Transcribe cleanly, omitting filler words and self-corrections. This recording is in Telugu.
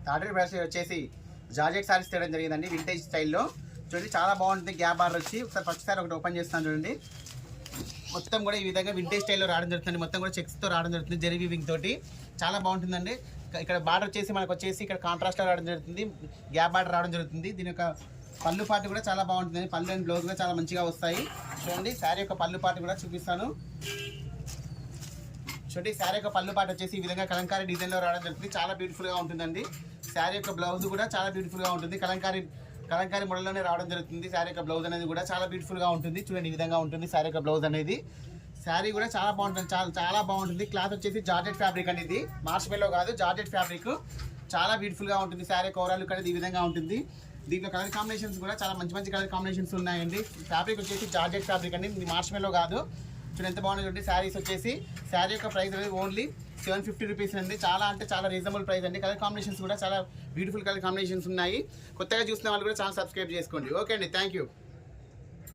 థర్డ్ బ్రష్ వచ్చేసి జార్జెట్ సారీస్ తేయడం జరిగిందండి వింటేజ్ స్టైల్లో. చూడండి చాలా బాగుంటుంది. గ్యాప్ బార్డర్ వచ్చి ఒకసారి ఫస్ట్ సారి ఒకటి ఓపెన్ చేస్తాను చూడండి. మొత్తం కూడా ఈ విధంగా వింటేజ్ స్టైల్లో రావడం జరుగుతుంది. మొత్తం కూడా చెక్స్తో రావడం జరుగుతుంది, జరీ వీవింగ్ తోటి చాలా బాగుంటుందండి. ఇక్కడ బార్డర్ వచ్చేసి మనకు వచ్చేసి ఇక్కడ కాంట్రాస్ట్లో రావడం జరుగుతుంది, గ్యాప్ బార్డర్ రావడం జరుగుతుంది. దీని యొక్క పళ్ళు పాటు కూడా చాలా బాగుంటుంది. పళ్ళు అండ్ బ్లౌజ్ కూడా చాలా మంచిగా వస్తాయి. చూడండి శారీ యొక్క పళ్ళు పాటు కూడా చూపిస్తాను. చూడండి శారీ యొక్క పళ్ళు పాటు వచ్చేసి ఈ విధంగా కలంకారీ డిజైన్లో రావడం జరుగుతుంది, చాలా బ్యూటిఫుల్గా ఉంటుందండి. శారీ యొక్క బ్లౌజ్ కూడా చాలా బ్యూటిఫుల్గా ఉంటుంది, కలంకారీ మోడల్లోనే రావడం జరుగుతుంది. శారీ యొక్క బ్లౌజ్ అనేది కూడా చాలా బ్యూటిఫుల్గా ఉంటుంది. చూడండి ఈ విధంగా ఉంటుంది శారీ యొక్క బ్లౌజ్ అనేది. శారీ కూడా చాలా బాగుంటుంది, చాలా బాగుంటుంది. క్లాత్ వచ్చేసి జార్జెట్ ఫ్యాబ్రిక్ అనేది, మార్ష్మెల్లో కాదు, జార్జెట్ ఫ్యాబ్రిక్ చాలా బ్యూటిఫుల్గా ఉంటుంది. శారీ ఓవరాల్ లుక్ అనేది ఈ విధంగా ఉంటుంది. దీంట్లో కలర్ కాంబినేషన్స్ కూడా చాలా మంచి కలర్ కాంబినేషన్స్ ఉన్నాయండి. ఫ్యాబ్రిక్ వచ్చేసి జార్జెట్ ఫ్యాబ్రిక్ అండి, మార్ష్మెల్లో కాదు. చూడండి ఎంత బాగుంది చూడండి. శారీస్ వచ్చేసి శారీ యొక్క ప్రైస్ అనేది ఓన్లీ 750 రూపీస్ అండి. చాలా అంటే చాలా రీజనబుల్ ప్రైస్ అండి. కలర్ కాంబినేషన్స్ కూడా చాలా బ్యూటిఫుల్ కలర్ కాంబినేషన్స్ ఉన్నాయి. కొత్తగా చూసిన వాళ్ళు కూడా చాలా సబ్స్క్రైబ్ చేసుకోండి. ఓకే అండి, థ్యాంక్ యూ.